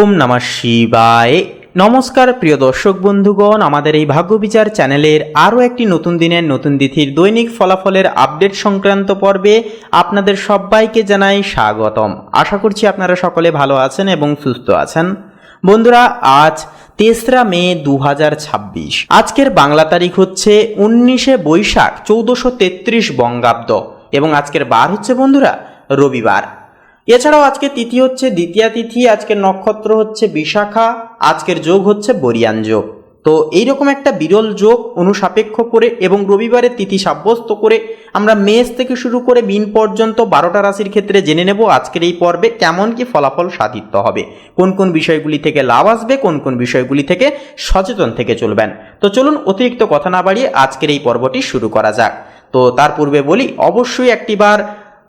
ওম নমঃ শিবায়। নমস্কার প্রিয় দর্শক বন্ধুগণ, আমাদের এই ভাগ্যবিচার চ্যানেলের আরও একটি নতুন দিনের নতুন তিথির দৈনিক ফলাফলের আপডেট সংক্রান্ত পর্বে আপনাদের সবাইকে জানাই স্বাগতম। আশা করছি আপনারা সকলে ভালো আছেন এবং সুস্থ আছেন। বন্ধুরা, আজ 3রা মে 2026। আজকের বাংলা তারিখ হচ্ছে 19শে বৈশাখ 1433 বঙ্গাব্দ এবং আজকের বার হচ্ছে বন্ধুরা রবিবার। এছাড়াও আজকে তিথি হচ্ছে দ্বিতীয়া তিথি, আজকের নক্ষত্র হচ্ছে বিশাখা, আজকের যোগ হচ্ছে বরিয়ান যোগ। তো এইরকম একটা বিরল যোগ অনুসাপেক্ষ করে এবং রবিবারের তিথি সাব্যস্ত করে আমরা মেষ থেকে শুরু করে মীন পর্যন্ত 12টা রাশির ক্ষেত্রে জেনে নেব আজকের এই পর্বে কেমন কি ফলাফল সাধিত হবে, কোন কোন বিষয়গুলি থেকে লাভ আসবে, কোন কোন বিষয়গুলি থেকে সচেতন থেকে চলবেন। তো চলুন অতিরিক্ত কথা না বাড়িয়ে আজকের এই পর্বটি শুরু করা যাক। তো তার পূর্বে বলি, অবশ্যই একটিবার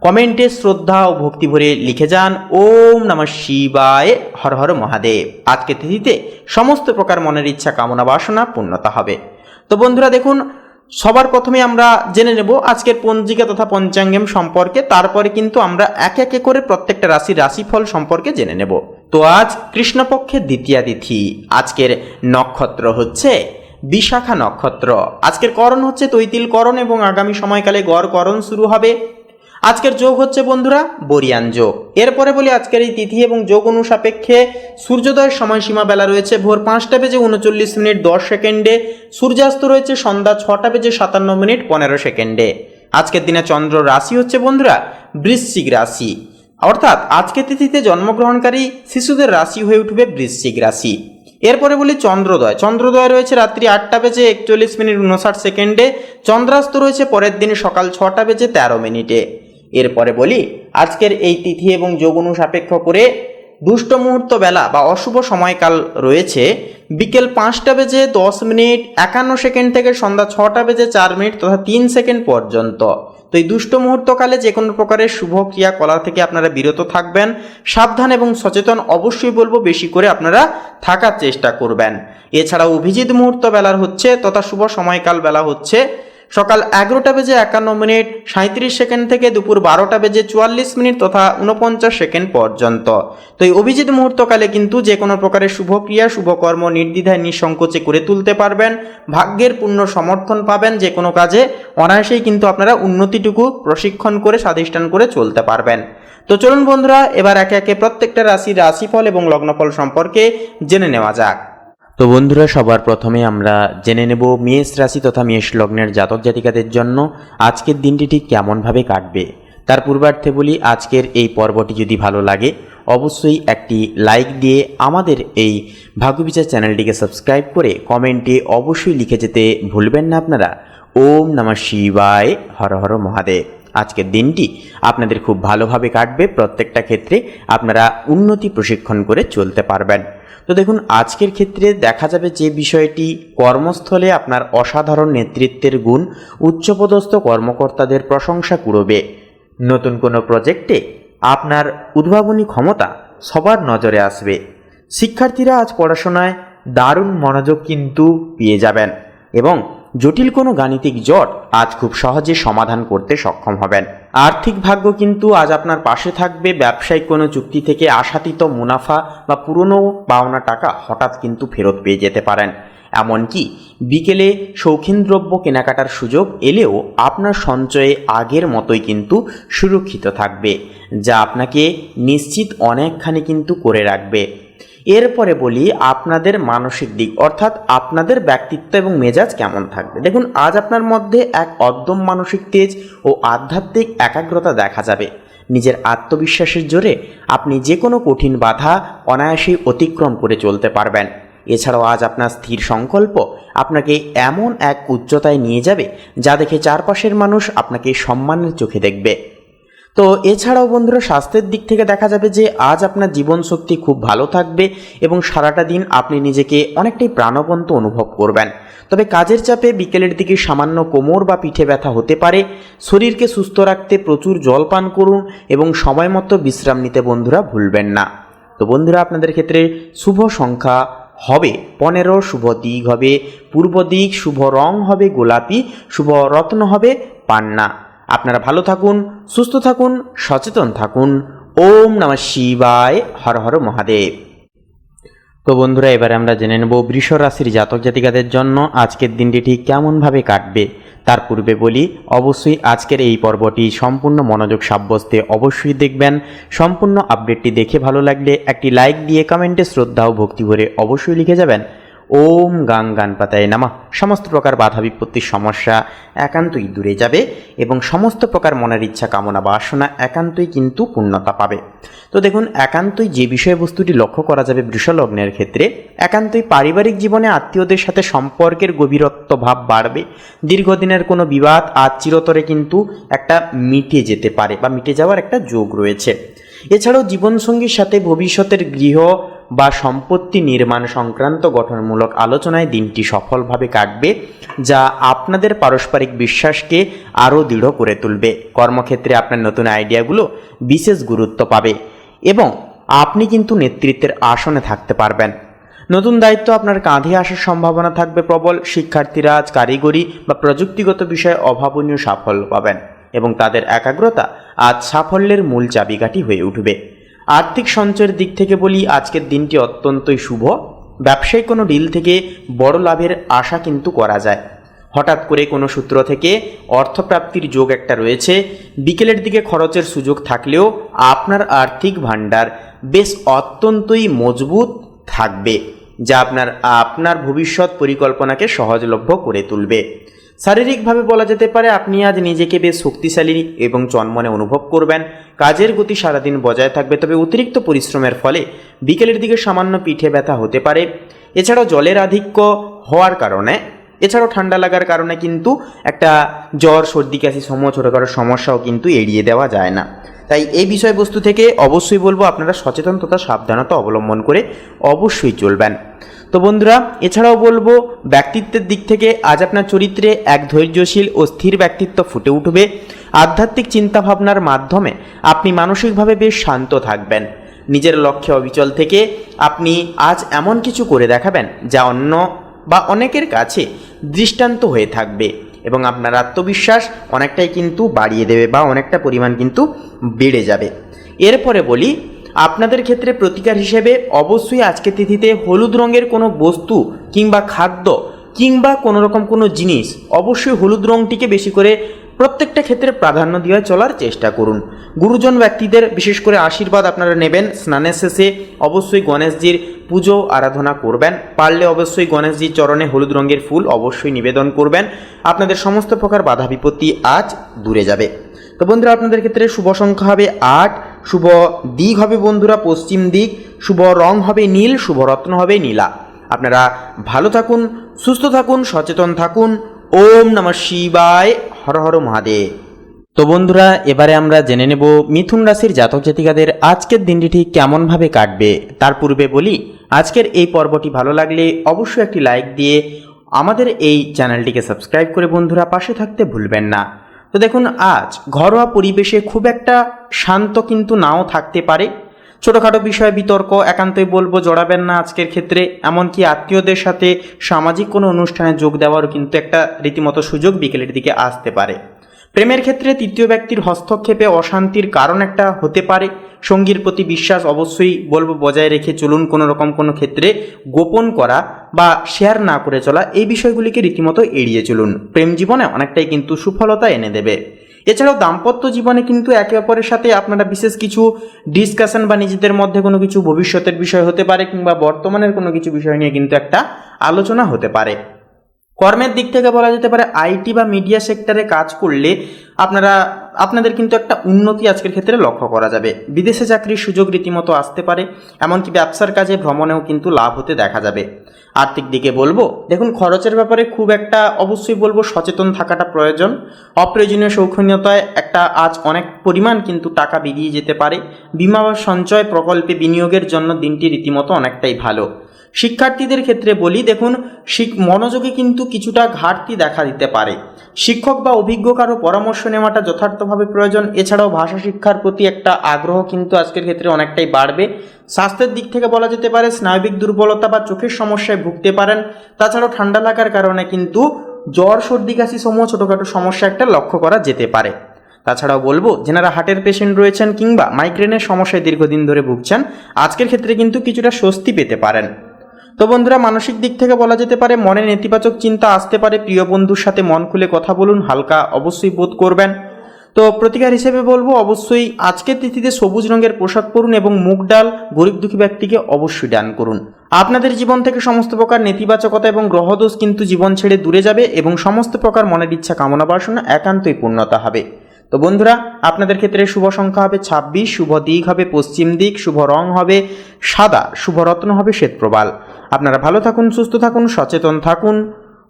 কমেন্টে শ্রদ্ধা ও ভক্তি ভরে লিখে যান ওম নমঃ শিবায়, হর হর মহাদেব। আজকে তিথিতে সমস্ত প্রকার মনের ইচ্ছা কামনা বাসনা পূর্ণতা হবে। তো বন্ধুরা দেখুন, সবার প্রথমে আমরা জেনে নেব আজকের পঞ্জিকা তথা পঞ্চাঙ্গম সম্পর্কে, তারপরে কিন্তু আমরা একে একে করে প্রত্যেকটা রাশির রাশিফল সম্পর্কে জেনে নেব। তো আজ কৃষ্ণপক্ষের দ্বিতীয়া তিথি, আজকের নক্ষত্র হচ্ছে বিশাখা নক্ষত্র, আজকের করণ হচ্ছে তৈতিল করণ এবং আগামী সময়কালে গড় করণ শুরু হবে। আজকের যোগ হচ্ছে বন্ধুরা বরিয়ান যোগ। এরপরে বলি আজকের এই তিথি এবং যোগ অনুসাপেক্ষে সূর্যোদয়ের সময়সীমা বেলা রয়েছে ভোর 5:39:10, সূর্যাস্ত রয়েছে সন্ধ্যা 6:57:15। আজকের দিনে চন্দ্র রাশি হচ্ছে বন্ধুরা বৃশ্চিক রাশি, অর্থাৎ আজকের তিথিতে জন্মগ্রহণকারী শিশুদের রাশি হয়ে উঠবে বৃশ্চিক রাশি। এরপরে বলি চন্দ্রোদয়। চন্দ্রোদয় রয়েছে রাত্রি 8:41:59। চন্দ্রাস্ত রয়েছে পরের দিন সকাল 6:13। এরপরে বলি আজকের এই তিথি এবং যোগ অনুসাপেক্ষ করে দুষ্ট মুহূর্ত বেলা বা অশুভ সময়কাল রয়েছে বিকেল 5:10:51 থেকে সন্ধ্যা 6:04 তথা 3 পর্যন্ত। তো এই দুষ্ট মুহূর্তকালে যে কোনো প্রকারের শুভ ক্রিয়াকলাপ থেকে আপনারা বিরত থাকবেন, সাবধান এবং সচেতন অবশ্যই বলবো বেশি করে আপনারা থাকার চেষ্টা করবেন। এছাড়াও অভিজিৎ মুহূর্ত বেলার হচ্ছে তথা শুভ সময়কাল বেলা হচ্ছে সকাল 11:51:37 থেকে দুপুর 12:44 তথা 49 পর্যন্ত। তো এই অভিজিৎ মুহূর্তকালে কিন্তু যে কোনো প্রকারের শুভক্রিয়া শুভকর্ম নির্দ্বিধায় নিঃসংকোচে করে তুলতে পারবেন, ভাগ্যের পূর্ণ সমর্থন পাবেন, যে কোনো কাজে অনায়াসেই কিন্তু আপনারা উন্নতিটুকু প্রশিক্ষণ করে স্বাধিষ্ঠান করে চলতে পারবেন। তো চলুন বন্ধুরা, এবার একে একে প্রত্যেকটা রাশির রাশিফল এবং লগ্নফল সম্পর্কে জেনে নেওয়া যাক। তো বন্ধুরা, সবার প্রথমে আমরা জেনে নেব মেষ রাশি তথা মেষ লগ্নের জাতক জাতিকাদের জন্য আজকের দিনটি ঠিক কেমনভাবে কাটবে। তার পূর্বার্থে বলি, আজকের এই পর্বটি যদি ভালো লাগে অবশ্যই একটি লাইক দিয়ে আমাদের এই ভাগ্যবিচার চ্যানেলটিকে সাবস্ক্রাইব করে কমেন্টে অবশ্যই লিখে যেতে ভুলবেন না আপনারা ওম নমঃ শিবায়, হর হর মহাদেব। আজকের দিনটি আপনাদের খুব ভালোভাবে কাটবে, প্রত্যেকটা ক্ষেত্রে আপনারা উন্নতি প্রশিক্ষণ করে চলতে পারবেন। তো দেখুন, আজকের ক্ষেত্রে দেখা যাবে যে বিষয়টি কর্মস্থলে আপনার অসাধারণ নেতৃত্বের গুণ উচ্চপদস্থ কর্মকর্তাদের প্রশংসা কুড়বে। নতুন কোনো প্রজেক্টে আপনার উদ্ভাবনী ক্ষমতা সবার নজরে আসবে। শিক্ষার্থীরা আজ পড়াশোনায় দারুণ মনোযোগ কিন্তু পেয়ে যাবেন এবং জটিল কোনো গাণিতিক জট আজ খুব সহজে সমাধান করতে সক্ষম হবেন। আর্থিক ভাগ্য কিন্তু আজ আপনার পাশে থাকবে। ব্যবসায়িক কোনো চুক্তি থেকে আশাতীত মুনাফা বা পুরনো পাওনা টাকা হঠাৎ কিন্তু ফেরত পেয়ে যেতে পারেন। এমনকি বিকেলে শৌখিন দ্রব্য কেনাকাটার সুযোগ এলেও আপনার সঞ্চয়ে আগের মতোই কিন্তু সুরক্ষিত থাকবে, যা আপনাকে নিশ্চিত অনেকখানি কিন্তু করে রাখবে। এরপরে বলি আপনাদের মানসিক দিক, অর্থাৎ আপনাদের ব্যক্তিত্ব এবং মেজাজ কেমন থাকবে। দেখুন, আজ আপনার মধ্যে এক অদ্যম মানসিক তেজ ও আধ্যাত্মিক একাগ্রতা দেখা যাবে। নিজের আত্মবিশ্বাসের জোরে আপনি যে কোনো কঠিন বাধা অনায়াসেই অতিক্রম করে চলতে পারবেন। এছাড়াও আজ আপনার স্থির সংকল্প আপনাকে এমন এক উচ্চতায় নিয়ে যাবে যা দেখে চারপাশের মানুষ আপনাকে সম্মানের চোখে দেখবে। তো এছাড়াও বন্ধুরা, স্বাস্থ্যের দিক থেকে দেখা যাবে যে আজ আপনার জীবন শক্তি খুব ভালো থাকবে এবং সারাটা দিন আপনি নিজেকে অনেকটাই প্রাণবন্ত অনুভব করবেন। তবে কাজের চাপে বিকেলের দিকে সামান্য কোমর বা পিঠে ব্যথা হতে পারে। শরীরকে সুস্থ রাখতে প্রচুর জল পান করুন এবং সময় মতো বিশ্রাম নিতে বন্ধুরা ভুলবেন না। তো বন্ধুরা, আপনাদের ক্ষেত্রে শুভ সংখ্যা হবে 15, শুভ দিক হবে পূর্ব দিক, শুভ রং হবে গোলাপি, শুভ রত্ন হবে পান্না। আপনারা ভালো থাকুন, সুস্থ থাকুন, সচেতন থাকুন। ওম নমঃ শিবায়, হর হর মহাদেব। তো বন্ধুরা, এবারে আমরা জেনে নেব বৃষ রাশির জাতক জাতিকাদের জন্য আজকের দিনটি ঠিক কেমনভাবে কাটবে। তার পূর্বে বলি, অবশ্যই আজকের এই পর্বটি সম্পূর্ণ মনোযোগ সাব্যস্তে অবশ্যই দেখবেন। সম্পূর্ণ আপডেটটি দেখে ভালো লাগলে একটি লাইক দিয়ে কমেন্টে শ্রদ্ধা ও ভক্তি ভরে অবশ্যই লিখে যাবেন ওম গাং গানপাতায় নামা। সমস্ত প্রকার বাধা বিপত্তির সমস্যা একান্তই দূরে যাবে এবং সমস্ত প্রকার মনের ইচ্ছা কামনা বাসনা একান্তই কিন্তু পূর্ণতা পাবে। তো দেখুন, একান্তই যে বিষয়বস্তুটি লক্ষ্য করা যাবে বৃষলগ্নের ক্ষেত্রে, একান্তই পারিবারিক জীবনে আত্মীয়দের সাথে সম্পর্কের গভীরত্ব ভাব বাড়বে। দীর্ঘদিনের কোনো বিবাদ আজ চিরতরে কিন্তু একটা মিটে যেতে পারে বা মিটে যাওয়ার একটা যোগ রয়েছে। এছাড়াও জীবনসঙ্গীর সাথে ভবিষ্যতের গৃহ বা সম্পত্তি নির্মাণ সংক্রান্ত গঠনমূলক আলোচনায় দিনটি সফলভাবে কাটবে, যা আপনাদের পারস্পরিক বিশ্বাসকে আরও দৃঢ় করে তুলবে। কর্মক্ষেত্রে আপনার নতুন আইডিয়াগুলো বিশেষ গুরুত্ব পাবে এবং আপনি কিন্তু নেতৃত্বের আসনে থাকতে পারবেন। নতুন দায়িত্ব আপনার কাঁধে আসার সম্ভাবনা থাকবে প্রবল। শিক্ষার্থীরা আজ কারিগরি বা প্রযুক্তিগত বিষয়ে অভাবনীয় সাফল্য পাবেন এবং তাদের একাগ্রতা আজ সাফল্যের মূল চাবিকাঠি হয়ে উঠবে। আর্থিক সঞ্চয়ের দিক থেকে বলি, আজকের দিনটি অত্যন্তই শুভ। ব্যবসায়িক কোনো ডিল থেকে বড় লাভের আশা কিন্তু করা যায়। হঠাৎ করে কোনো সূত্র থেকে অর্থপ্রাপ্তির যোগ একটা রয়েছে। বিকেলের দিকে খরচের সুযোগ থাকলেও আপনার আর্থিক ভাণ্ডার বেশ অত্যন্তই মজবুত থাকবে, যা আপনার ভবিষ্যৎ পরিকল্পনাকে সহজলভ্য করে তুলবে। শারীরিকভাবে বলা যেতে পারে আপনি আজ নিজেকে বেশ শক্তিশালী এবং চনমনে অনুভব করবেন। কাজের গতি সারাদিন বজায় থাকবে, তবে অতিরিক্ত পরিশ্রমের ফলে বিকেলের দিকে সামান্য পিঠে ব্যথা হতে পারে। এছাড়াও জলের আধিক্য হওয়ার কারণে, এছাড়াও ঠান্ডা লাগার কারণে কিন্তু একটা জ্বর সর্দি কাশি সমূহ ছোটোখাটো সমস্যাও কিন্তু এড়িয়ে দেওয়া যায় না। তাই এই বিষয়বস্তু থেকে অবশ্যই বলবো আপনারা সচেতন তথা সাবধানতা অবলম্বন করে অবশ্যই চলবেন। তো বন্ধুরা, এছাড়াও বলবো ব্যক্তিত্বের দিক থেকে আজ আপনার চরিত্রে এক ধৈর্যশীল ও স্থির ব্যক্তিত্ব ফুটে উঠবে। আধ্যাত্মিক চিন্তাভাবনার মাধ্যমে আপনি মানসিকভাবে বেশ শান্ত থাকবেন। নিজের লক্ষ্যে অবিচল থেকে আপনি আজ এমন কিছু করে দেখাবেন যা অন্য বা অনেকের কাছে দৃষ্টান্ত হয়ে থাকবে এবং আপনার আত্মবিশ্বাস অনেকটাই কিন্তু বাড়িয়ে দেবে বা অনেকটা পরিমাণ কিন্তু বেড়ে যাবে। এরপরে বলি, আপনাদের ক্ষেত্রে প্রতিকার হিসেবে অবশ্যই আজকের তিথিতে হলুদ রঙের কোনো বস্তু কিংবা খাদ্য কিংবা কোনো রকম কোনো জিনিস, অবশ্যই হলুদ রঙটিকে বেশি করে প্রত্যেকটা ক্ষেত্রে প্রাধান্য দিয়ে চলার চেষ্টা করুন। গুরুজন ব্যক্তিদের বিশেষ করে আশীর্বাদ আপনারা নেবেন। স্নানের শেষে অবশ্যই গণেশজির পুজো আরাধনা করবেন। পারলে অবশ্যই গণেশজির চরণে হলুদ রঙের ফুল অবশ্যই নিবেদন করবেন। আপনাদের সমস্ত প্রকার বাধা বিপত্তি আজ দূরে যাবে। তো বন্ধুরা, আপনাদের ক্ষেত্রে শুভ সংখ্যা হবে 8, শুভ দিক হবে বন্ধুরা পশ্চিম দিক, শুভ রং হবে নীল, শুভ রত্ন হবে নীলা। আপনারা ভালো থাকুন, সুস্থ থাকুন, সচেতন থাকুন। ওম নমঃ শিবায়, হর হর মহাদেব। তো বন্ধুরা, এবারে আমরা জেনে নেব মিথুন রাশির জাতক জাতিকাদের আজকের দিনটি ঠিক কেমনভাবে কাটবে। তার পূর্বে বলি, আজকের এই পর্বটি ভালো লাগলে অবশ্যই একটি লাইক দিয়ে আমাদের এই চ্যানেলটিকে সাবস্ক্রাইব করে বন্ধুরা পাশে থাকতে ভুলবেন না। তো দেখুন, আজ ঘরোয়া পরিবেশে খুব একটা শান্ত কিন্তু নাও থাকতে পারে। ছোটোখাটো বিষয়ে বিতর্ক একান্তই বলবো জড়াবেন না আজকের ক্ষেত্রে। এমনকি আত্মীয়দের সাথে সামাজিক কোনো অনুষ্ঠানে যোগ দেওয়ারও কিন্তু একটা রীতিমতো সুযোগ বিকেলের দিকে আসতে পারে। প্রেমের ক্ষেত্রে তৃতীয় ব্যক্তির হস্তক্ষেপে অশান্তির কারণ একটা হতে পারে। সঙ্গীর প্রতি বিশ্বাস অবশ্যই বলবো বজায় রেখে চলুন। কোনো রকম কোনো ক্ষেত্রে গোপন করা বা শেয়ার না করে চলা, এই বিষয়গুলিকে রীতিমতো এড়িয়ে চলুন। প্রেম জীবনে অনেকটাই কিন্তু সুফলতা এনে দেবে। এছাড়াও দাম্পত্য জীবনে কিন্তু একে অপরের সাথে আপনারা বিশেষ কিছু ডিসকাশন বা নিজেদের মধ্যে কোনো কিছু ভবিষ্যতের বিষয় হতে পারে কিংবা বর্তমানের কোনো কিছু বিষয় নিয়ে কিন্তু একটা আলোচনা হতে পারে। কর্মের দিক থেকে বলা যেতে পারে আইটি বা মিডিয়া সেক্টরে কাজ করলে আপনাদের কিন্তু একটা উন্নতি আজকের ক্ষেত্রে লক্ষ্য করা যাবে। বিদেশে চাকরির সুযোগ রীতিমতো আসতে পারে। এমনকি ব্যবসার কাজে ভ্রমণেও কিন্তু লাভ হতে দেখা যাবে। আর্থিক দিকে বলবো, দেখুন খরচের ব্যাপারে খুব একটা অবশ্যই বলবো সচেতন থাকাটা প্রয়োজন। অপ্রয়োজনীয় শৌখিনতায় একটা আজ অনেক পরিমাণ কিন্তু টাকা বেরিয়ে যেতে পারে। বিমা বা সঞ্চয় প্রকল্পে বিনিয়োগের জন্য দিনটি রীতিমতো অনেকটাই ভালো। শিক্ষার্থীদের ক্ষেত্রে বলি, দেখুন মনোযোগে কিন্তু কিছুটা ঘাটতি দেখা দিতে পারে। শিক্ষক বা অভিজ্ঞ কারো পরামর্শ নেওয়াটা যথার্থভাবে প্রয়োজন। এছাড়াও ভাষা শিক্ষার প্রতি একটা আগ্রহ কিন্তু আজকের ক্ষেত্রে অনেকটাই বাড়বে। স্বাস্থ্যের দিক থেকে বলা যেতে পারে স্নায়বিক দুর্বলতা বা চোখের সমস্যায় ভুগতে পারেন। তাছাড়াও ঠান্ডা লাগার কারণে কিন্তু জ্বর সর্দি কাশি সমূহ ছোটোখাটো সমস্যা একটা লক্ষ্য করা যেতে পারে। তাছাড়াও বলবো, যারা হার্টের পেশেন্ট রয়েছেন কিংবা মাইগ্রেনের সমস্যায় দীর্ঘদিন ধরে ভুগছেন, আজকের ক্ষেত্রে কিন্তু কিছুটা স্বস্তি পেতে পারেন। তো বন্ধুরা, মানসিক দিক থেকে বলা যেতে পারে মনে নেতিবাচক চিন্তা আসতে পারে। প্রিয় বন্ধুর সাথে মন খুলে কথা বলুন, হালকা অবশ্যই বোধ করবেন। তো প্রতিকার হিসেবে বলবো, অবশ্যই আজকের তিথিতে সবুজ রঙের পোশাক পরুন এবং মুগ ডাল গরিব দুঃখী ব্যক্তিকে অবশ্যই দান করুন। আপনাদের জীবন থেকে সমস্ত প্রকার নেতিবাচকতা এবং গ্রহদোষ কিন্তু জীবন ছেড়ে দূরে যাবে এবং সমস্ত প্রকার মনের ইচ্ছা কামনা বাসনা একান্তই পূর্ণতা হবে। তো বন্ধুরা, আপনাদের ক্ষেত্রে শুভ সংখ্যা হবে 26, শুভ দিক হবে পশ্চিম দিক, শুভ রং হবে সাদা, শুভ রত্ন হবে শ্বেতপ্রবাল। আপনারা ভালো থাকুন, সুস্থ থাকুন, সচেতন থাকুন।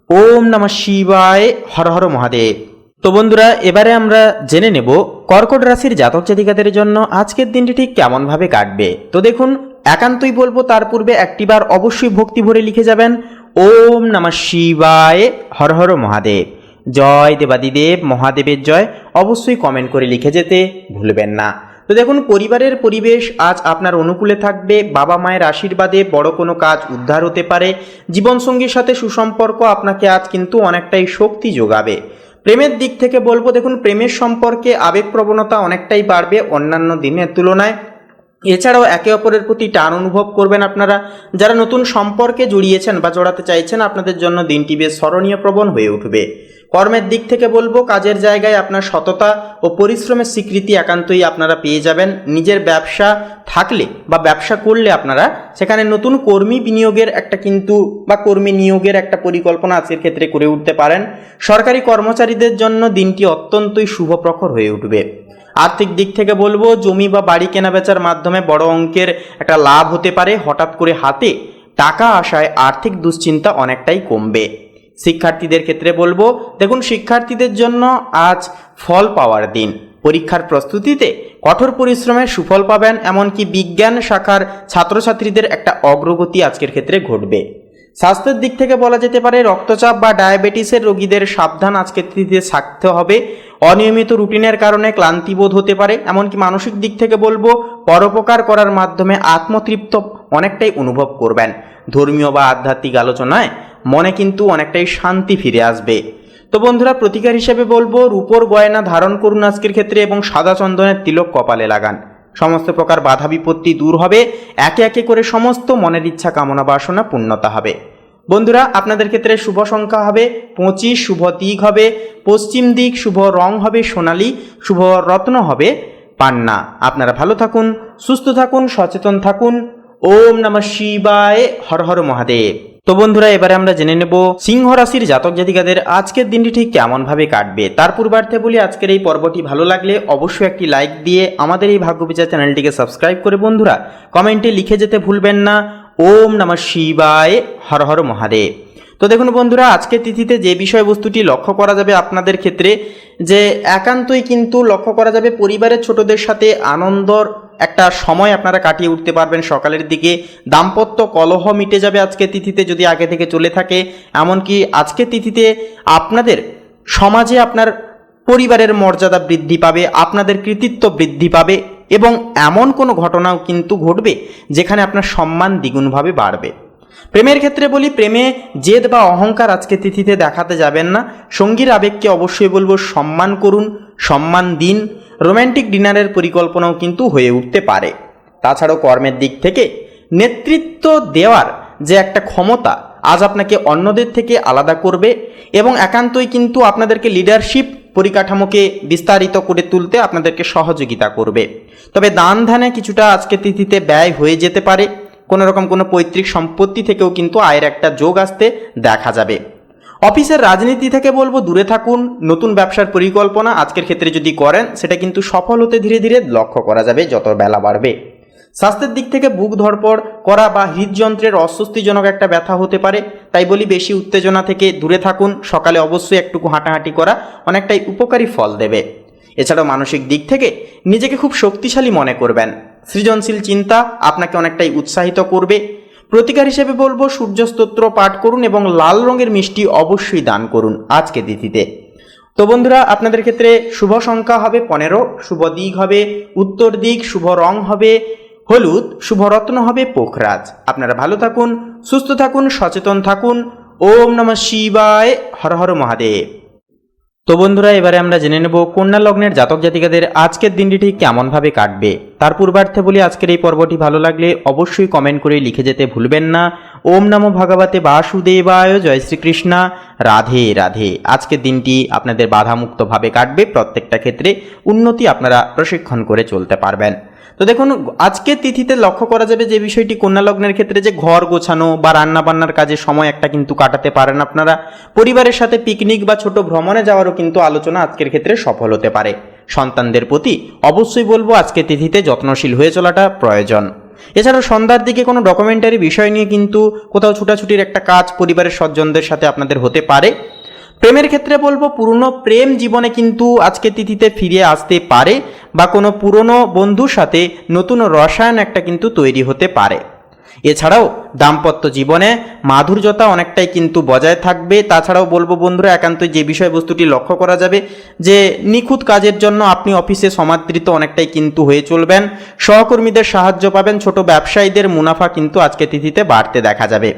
ওম নমঃ শিবায়, হর হর মহাদেব। তো বন্ধুরা, এবারে আমরা জেনে নেব কর্কট রাশির জাতক জাতিকাদের জন্য আজকের দিনটি ঠিক কেমনভাবে কাটবে। তো দেখুন, একান্তই বলবো তার পূর্বে একটিবার অবশ্যই ভক্তি ভরে লিখে যাবেন ওম নমঃ শিবায়, হর হর মহাদেব। জয় দেবাদিদেব মহাদেবের জয় অবশ্যই কমেন্ট করে লিখে যেতে ভুলবেন না। তো দেখুন, পরিবারের পরিবেশ আজ আপনার অনুকূলে থাকবে। বাবা মায়ের আশীর্বাদে বড় কোনো কাজ উদ্ধার হতে পারে। জীবনসঙ্গীর সাথে সুসম্পর্ক আপনাকে আজ কিন্তু অনেকটাই শক্তি যোগাবে। প্রেমের দিক থেকে বলবো, দেখুন প্রেমের সম্পর্কে আবেগপ্রবণতা অনেকটাই বাড়বে অন্যান্য দিনের তুলনায়। এছাড়াও একে অপরের প্রতি টান অনুভব করবেন আপনারা। যারা নতুন সম্পর্কে জড়িয়েছেন বা জড়াতে চাইছেন, আপনাদের জন্য দিনটি বেশ স্মরণীয় প্রবণ হয়ে উঠবে। কর্মের দিক থেকে বলবো, কাজের জায়গায় আপনার সততা ও পরিশ্রমের স্বীকৃতি একান্তই আপনারা পেয়ে যাবেন। নিজের ব্যবসা থাকলে বা ব্যবসা করলে আপনারা সেখানে নতুন কর্মী বিনিয়োগের একটা কিন্তু বা কর্মী নিয়োগের একটা পরিকল্পনা আজকের ক্ষেত্রে করে উঠতে পারেন। সরকারি কর্মচারীদের জন্য দিনটি অত্যন্তই শুভপ্রখর হয়ে উঠবে। আর্থিক দিক থেকে বলবো, জমি বা বাড়ি কেনাবেচার মাধ্যমে বড় অঙ্কের একটা লাভ হতে পারে। হঠাৎ করে হাতে টাকা আসায় আর্থিক দুশ্চিন্তা অনেকটাই কমবে। শিক্ষার্থীদের ক্ষেত্রে বলবো, দেখুন শিক্ষার্থীদের জন্য আজ ফল পাওয়ার দিন। পরীক্ষার প্রস্তুতিতে কঠোর পরিশ্রমের সুফল পাবেন। এমনকি বিজ্ঞান শাখার ছাত্রছাত্রীদের একটা অগ্রগতি আজকের ক্ষেত্রে ঘটবে। স্বাস্থ্যের দিক থেকে বলা যেতে পারে, রক্তচাপ বা ডায়াবেটিসের রোগীদের সাবধান আজকের তিথিতে থাকতে হবে। অনিয়মিত রুটিনের কারণে ক্লান্তিবোধ হতে পারে। এমনকি মানসিক দিক থেকে বলবো, পরোপকার করার মাধ্যমে আত্মতৃপ্ত অনেকটাই অনুভব করবেন। ধর্মীয় বা আধ্যাত্মিক আলোচনায় মনে কিন্তু অনেকটাই শান্তি ফিরে আসবে। তো বন্ধুরা, প্রতিকার হিসেবে বলবো, রূপোর গয়না ধারণ করুন আজকের ক্ষেত্রে এবং সাদা চন্দনের তিলক কপালে লাগান। সমস্ত প্রকার বাধা বিপত্তি দূর হবে। একে একে করে সমস্ত মনের ইচ্ছা কামনা বাসনা পূর্ণতা হবে। বন্ধুরা, আপনাদের ক্ষেত্রে শুভ সংখ্যা হবে 25, শুভ দিক হবে পশ্চিম দিক, শুভ রং হবে সোনালী, শুভ রত্ন হবে পান্না। আপনারা ভালো থাকুন, সুস্থ থাকুন, সচেতন থাকুন। ওম নমঃ শিবায়, হর হর মহাদেব। তো বন্ধুরা, এবারে আমরা জেনে নেব সিংহ রাশির জাতক জাতিকাদের আজকের দিনটি ঠিক কেমন ভাবে কাটবে। তার পূর্বার্থে বলি, আজকের এই পর্বটি ভালো লাগলে অবশ্যই একটি লাইক দিয়ে আমাদের এই ভাগ্যবিচার চ্যানেলটিকে সাবস্ক্রাইব করে বন্ধুরা কমেন্টে লিখে যেতে ভুলবেন না ওম নমঃ শিবায়, হর হর মহাদেব। তো দেখুন বন্ধুরা, আজকের তিথিতে যে বিষয়বস্তুটি লক্ষ্য করা যাবে আপনাদের ক্ষেত্রে, যে একান্তই কিন্তু লক্ষ্য করা যাবে পরিবারের ছোটদের সাথে আনন্দর একটা সময় আপনারা কাটিয়ে উঠতে পারবেন। সকালের দিকে দাম্পত্য কলহ মিটে যাবে আজকের তিথিতে যদি আগে থেকে চলে থাকে। এমনকি আজকের তিথিতে আপনাদের সমাজে আপনার পরিবারের মর্যাদা বৃদ্ধি পাবে, আপনাদের কৃতিত্ব বৃদ্ধি পাবে এবং এমন কোনো ঘটনাও কিন্তু ঘটবে যেখানে আপনার সম্মান দ্বিগুণভাবে বাড়বে। প্রেমের ক্ষেত্রে বলি, প্রেমে জেদ বা অহংকার আজকে তিথিতে দেখাতে যাবেন না। সঙ্গীর আবেগকে অবশ্যই বলবো সম্মান করুন, সম্মান দিন। রোম্যান্টিক ডিনারের পরিকল্পনাও কিন্তু হয়ে উঠতে পারে। তাছাড়াও কর্মের দিক থেকে নেতৃত্ব দেওয়ার যে একটা ক্ষমতা আজ আপনাকে অন্যদের থেকে আলাদা করবে এবং একান্তই কিন্তু আপনাদেরকে লিডারশিপ পরিকাঠামোকে বিস্তারিত করে তুলতে আপনাদেরকে সহযোগিতা করবে। তবে দান ধ্যানে কিছুটা আজকে তিথিতে ব্যয় হয়ে যেতে পারে। কোনো রকম কোনো পৈতৃক সম্পত্তি থেকেও কিন্তু আয়ের একটা যোগ আসতে দেখা যাবে। অফিসের রাজনীতি থেকে বলবো দূরে থাকুন। নতুন ব্যবসার পরিকল্পনা আজকের ক্ষেত্রে যদি করেন সেটা কিন্তু সফল হতে ধীরে ধীরে লক্ষ্য করা যাবে যত বেলা বাড়বে। স্বাস্থ্যের দিক থেকে বুক ধড়পড় করা বা হৃদযন্ত্রের অস্বস্তিজনক একটা ব্যথা হতে পারে, তাই বলি বেশি উত্তেজনা থেকে দূরে থাকুন। সকালে অবশ্যই একটুকু হাঁটাহাঁটি করা অনেকটাই উপকারী ফল দেবে। এছাড়াও মানসিক দিক থেকে নিজেকে খুব শক্তিশালী মনে করবেন। সৃজনশীল চিন্তা আপনাকে অনেকটাই উৎসাহিত করবে। প্রতিকার হিসেবে বলবো সূর্য স্তোত্র পাঠ করুন এবং লাল রঙের মিষ্টি অবশ্যই দান করুন আজকে তিথিতে। তো বন্ধুরা, আপনাদের ক্ষেত্রে শুভ সংখ্যা হবে 15, শুভ দিক হবে উত্তর দিক, শুভ রং হবে হলুদ, শুভ রত্ন হবে পোখরাজ। আপনারা ভালো থাকুন, সুস্থ থাকুন, সচেতন থাকুন। ওম নমঃ শিবায়, হর হর মহাদেব। তো বন্ধুরা, এবারে আমরা জেনে নেব কন্যা লগ্নের জাতক জাতিকাদের আজকের দিনটি ঠিক কেমনভাবে কাটবে। তার পূর্বার্থে বলি, আজকের এই পর্বটি ভালো লাগলে অবশ্যই কমেন্ট করে লিখে যেতে ভুলবেন না। ওম নমো ভগবতে বাসুদেবায়, জয় শ্রীকৃষ্ণা, রাধে রাধে। আজকের দিনটি আপনাদের বাধামুক্তভাবে কাটবে, প্রত্যেকটা ক্ষেত্রে উন্নতি আপনারা প্রশিক্ষণ করে চলতে পারবেন। তো দেখুন, আজকের তিথিতে লক্ষ্য করা যাবে যে বিষয়টি কন্যা লগ্নের ক্ষেত্রে যে ঘর গোছানো বা রান্না বান্নার কাজে সময় একটা কিন্তু কাটাতে পারেন আপনারা। পরিবারের সাথে পিকনিক বা ছোট ভ্রমণে যাওয়ারও কিন্তু আলোচনা আজকের ক্ষেত্রে সফল হতে পারে। সন্তানদের প্রতি অবশ্যই বলবো আজকের তিথিতে যত্নশীল হয়ে চলাটা প্রয়োজন। এছাড়াও সন্ধ্যার দিকে কোনো ডকুমেন্টারি বিষয় নিয়ে কিন্তু কোথাও ছুটাছুটির একটা কাজ পরিবারের স্বজনদের সাথে আপনাদের হতে পারে। প্রেমের ক্ষেত্রে বলবো পুরনো প্রেম জীবনে কিন্তু আজকে তিথিতে ফিরে আসতে পারে, বা কোনো পুরনো বন্ধুর সাথে নতুন রসায়ন একটা কিন্তু তৈরি হতে পারে। এছাড়াও দাম্পত্য জীবনে মাধুর্যতা অনেকটাই কিন্তু বজায় থাকবে। তাছাড়াও বলবো বন্ধুরা, একান্তই যে বিষয়বস্তুটি লক্ষ্য করা যাবে যে নিখুঁত কাজের জন্য আপনি অফিসে সমাদৃত অনেকটাই কিন্তু হয়ে চলবেন। সহকর্মীদের সাহায্য পাবেন, ছোট ব্যবসায়ীদের মুনাফা কিন্তু আজকে তিথিতে বাড়তে দেখা যাবে।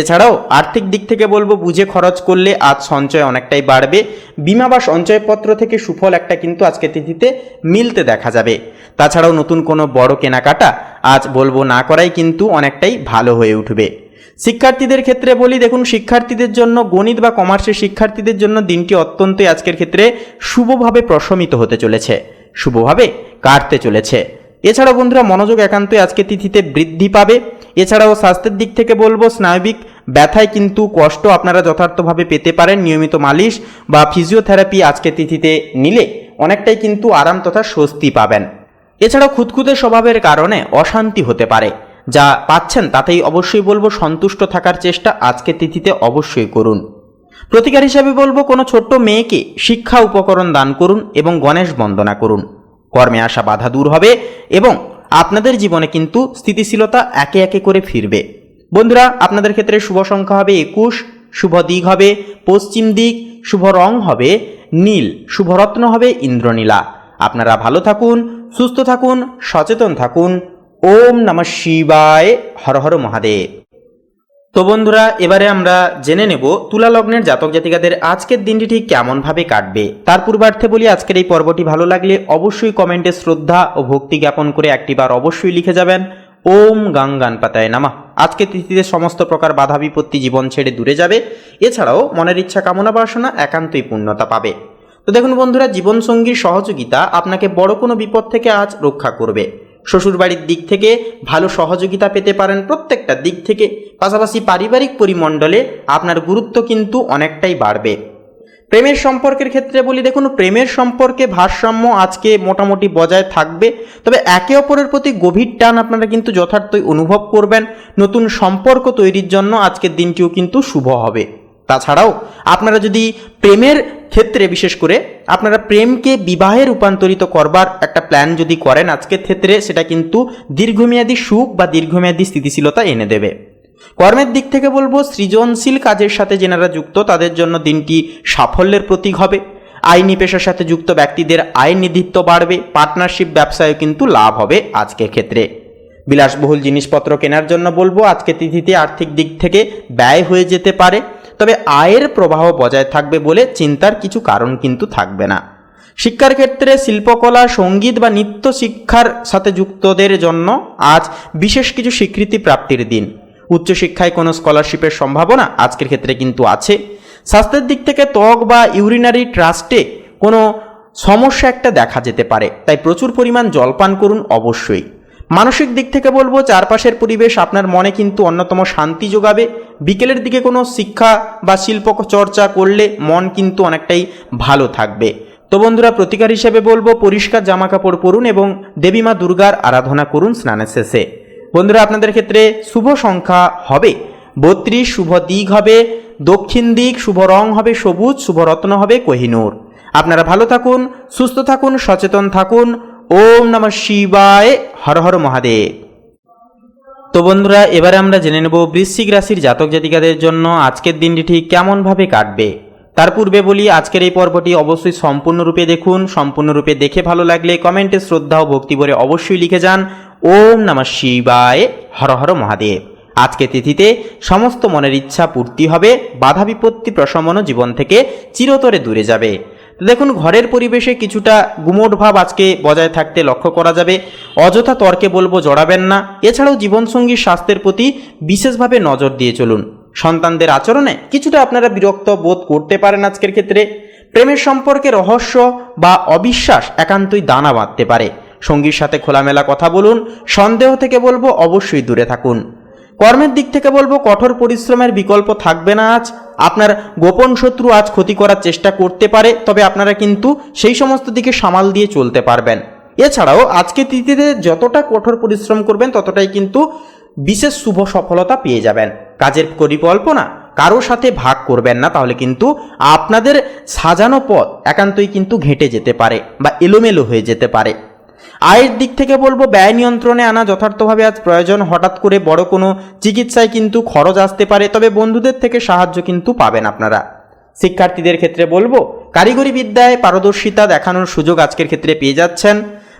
এছাড়াও আর্থিক দিক থেকে বলবো বুঝে খরচ করলে আজ সঞ্চয় অনেকটাই বাড়বে। বিমা বা সঞ্চয়পত্র থেকে সুফল একটা কিন্তু আজকে তিথিতে মিলতে দেখা যাবে। তাছাড়াও নতুন কোনো বড় কেনাকাটা আজ বলবো না করাই কিন্তু অনেকটাই ভালো হয়ে উঠবে। শিক্ষার্থীদের ক্ষেত্রে বলি, দেখুন শিক্ষার্থীদের জন্য, গণিত বা কমার্সের শিক্ষার্থীদের জন্য দিনটি অত্যন্তই আজকের ক্ষেত্রে শুভভাবে প্রশমিত হতে চলেছে, শুভভাবে কাটতে চলেছে। এছাড়াও বন্ধুরা, মনোযোগ একান্তই আজকে তিথিতে বৃদ্ধি পাবে। এছাড়াও স্বাস্থ্যের দিক থেকে বলবো স্নায়বিক ব্যথায় কিন্তু কষ্ট আপনারা যথার্থভাবে পেতে পারেন। নিয়মিত মালিশ বা ফিজিওথেরাপি আজকে তিথিতে নিলে অনেকটাই কিন্তু আরাম তথা স্বস্তি পাবেন। এছাড়াও খুঁতখুঁতে স্বভাবের কারণে অশান্তি হতে পারে, যা পাচ্ছেন তাতেই অবশ্যই বলবো সন্তুষ্ট থাকার চেষ্টা আজকের তিথিতে অবশ্যই করুন। প্রতিকার হিসাবে বলবো কোনো ছোট্ট মেয়েকে শিক্ষা উপকরণ দান করুন এবং গণেশ বন্দনা করুন। কর্মে আসা বাধা দূর হবে এবং আপনাদের জীবনে কিন্তু স্থিতিশীলতা একে একে করে ফিরবে। বন্ধুরা, আপনাদের ক্ষেত্রে শুভ সংখ্যা হবে 21, শুভ দিক হবে পশ্চিম দিক, শুভ রং হবে নীল, শুভরত্ন হবে ইন্দ্রনীলা। আপনারা ভালো থাকুন, সুস্থ থাকুন, সচেতন থাকুন। ওম নমঃ শিবায়, হর হর মহাদেব। তো বন্ধুরা, এবারে আমরা জেনে নেব তুলা লগ্নের জাতক জাতিকাদের আজকের দিনটি ঠিক কেমনভাবে কাটবে। তার পূর্বার্থে বলি, আজকের এই পর্বটি ভালো লাগলে অবশ্যই কমেন্টে শ্রদ্ধা ও ভক্তি জ্ঞাপন করে একটিবার অবশ্যই লিখে যাবেন ওম গাঙ্গানপাতায় নামা। আজকে তিথিতে সমস্ত প্রকার বাধা বিপত্তি জীবন ছেড়ে দূরে যাবে। এছাড়াও মনের ইচ্ছা কামনা বাসনা একান্তই পূর্ণতা পাবে। তো দেখুন বন্ধুরা, জীবনসঙ্গীর সহযোগিতা আপনাকে বড় কোনো বিপদ থেকে আজ রক্ষা করবে। শ্বশুরবাড়ির দিক থেকে ভালো সহযোগিতা পেতে পারেন প্রত্যেকটা দিক থেকে। পাশাপাশি পারিবারিক পরিমণ্ডলে আপনার গুরুত্ব কিন্তু অনেকটাই বাড়বে। প্রেমের সম্পর্কের ক্ষেত্রে বলি, দেখুন প্রেমের সম্পর্কে ভারসাম্য আজকে মোটামুটি বজায় থাকবে, তবে একে অপরের প্রতি গভীর টান আপনারা কিন্তু যথার্থই অনুভব করবেন। নতুন সম্পর্ক তৈরির জন্য আজকের দিনটিও কিন্তু শুভ হবে। তাছাড়াও আপনারা যদি প্রেমের ক্ষেত্রে বিশেষ করে আপনারা প্রেমকে বিবাহে রূপান্তরিত করবার একটা প্ল্যান যদি করেন আজকের ক্ষেত্রে, সেটা কিন্তু দীর্ঘমেয়াদী সুখ বা দীর্ঘমেয়াদী স্থিতিশীলতা এনে দেবে। কর্মের দিক থেকে বলবো সৃজনশীল কাজের সাথে যেনারা যুক্ত তাদের জন্য দিনটি সাফল্যের প্রতীক হবে। আইনি পেশার সাথে যুক্ত ব্যক্তিদের আয় নিধিত্ব বাড়বে। পার্টনারশিপ ব্যবসায়ও কিন্তু লাভ হবে আজকের ক্ষেত্রে। বিলাসবহুল জিনিসপত্র কেনার জন্য বলবো আজকে তিথিতে আর্থিক দিক থেকে ব্যয় হয়ে যেতে পারে, তবে আয়ের প্রবাহ বজায় থাকবে বলে চিন্তার কিছু কারণ কিন্তু থাকবে না। শিক্ষার ক্ষেত্রে শিল্পকলা, সঙ্গীত বা নৃত্য শিক্ষার সাথে যুক্তদের জন্য আজ বিশেষ কিছু স্বীকৃতি প্রাপ্তির দিন। উচ্চশিক্ষায় কোনো স্কলারশিপের সম্ভাবনা আজকের ক্ষেত্রে কিন্তু আছে। স্বাস্থ্যের দিক থেকে ত্বক বা ইউরিনারি ট্রাস্টে কোনো সমস্যা একটা দেখা যেতে পারে, তাই প্রচুর পরিমাণ জল পান করুন অবশ্যই। মানসিক দিক থেকে বলবো চারপাশের পরিবেশ আপনার মনে কিন্তু অন্যতম শান্তি যোগাবে। বিকেলের দিকে কোনো শিক্ষা বা শিল্প চর্চা করলে মন কিন্তু অনেকটাই ভালো থাকবে। তো বন্ধুরা, প্রতিকার হিসেবে বলবো পরিষ্কার জামা কাপড় পরুন এবং দেবী মা দুর্গার আরাধনা করুন স্নানের শেষে। বন্ধুরা, আপনাদের ক্ষেত্রে শুভ সংখ্যা হবে 32, শুভ দিক হবে দক্ষিণ দিক, শুভ রং হবে সবুজ, শুভরত্ন হবে কোহিনূর। আপনারা ভালো থাকুন, সুস্থ থাকুন, সচেতন থাকুন। ওম নমঃ শিবায়, হর হর মহাদেব। তো বন্ধুরা, এবারে আমরা জেনে নেব বৃশ্চিক রাশির জাতক জাতিকাদের জন্য আজকের দিনটি ঠিক কেমনভাবে কাটবে। তার পূর্বে বলি, আজকের এই পর্বটি অবশ্যই সম্পূর্ণরূপে দেখুন। সম্পূর্ণরূপে দেখে ভালো লাগলে কমেন্টে শ্রদ্ধা ও ভক্তি ভরে অবশ্যই লিখে যান ওম নমঃ শিবায়, হর হর মহাদেব। আজকে তিথিতে সমস্ত মনের ইচ্ছা পূর্তি হবে। বাধা বিপত্তি প্রশমন জীবন থেকে চিরতরে দূরে যাবে। তো দেখুন, ঘরের পরিবেশে কিছুটা গুমোট ভাব আজকে বজায় থাকতে লক্ষ্য করা যাবে। অযথা তর্কে বলবো জড়াবেন না। এছাড়াও জীবনসঙ্গীর স্বাস্থ্যের প্রতি বিশেষভাবে নজর দিয়ে চলুন। সন্তানদের আচরণে কিছুটা আপনারা বিরক্ত বোধ করতে পারেন আজকের ক্ষেত্রে। প্রেমের সম্পর্কে রহস্য বা অবিশ্বাস একান্তই দানা বাঁধতে পারে। সঙ্গীর সাথে খোলামেলা কথা বলুন। সন্দেহ থেকে বলবো অবশ্যই দূরে থাকুন। কর্মের দিক থেকে বলবো কঠোর পরিশ্রমের বিকল্প থাকবে না আজ। আপনার গোপন শত্রু আজ ক্ষতি করার চেষ্টা করতে পারে, তবে আপনারা কিন্তু সেই সমস্ত দিকে সামাল দিয়ে চলতে পারবেন। এছাড়াও আজকে তিথিতে যতটা কঠোর পরিশ্রম করবেন ততটাই কিন্তু বিশেষ শুভ সফলতা পেয়ে যাবেন। কাজের পরিকল্পনা কারোর সাথে ভাগ করবেন না, তাহলে কিন্তু আপনাদের সাজানো পথ একান্তই কিন্তু ঘেঁটে যেতে পারে বা এলোমেলো হয়ে যেতে পারে। আয়ের দিক থেকে বলবো ব্যয় নিয়ন্ত্রণে আনা যথার্থভাবে আজ প্রয়োজন। হঠাৎ করে বড় কোনো চিকিৎসায় কিন্তু খরচ আসতে পারে, তবে বন্ধুদের থেকে সাহায্য কিন্তু পাবেন আপনারা। শিক্ষার্থীদের ক্ষেত্রে বলবো কারিগরি বিদ্যায় পারদর্শিতা দেখানোর সুযোগ আজকের ক্ষেত্রে পেয়ে যাচ্ছেন।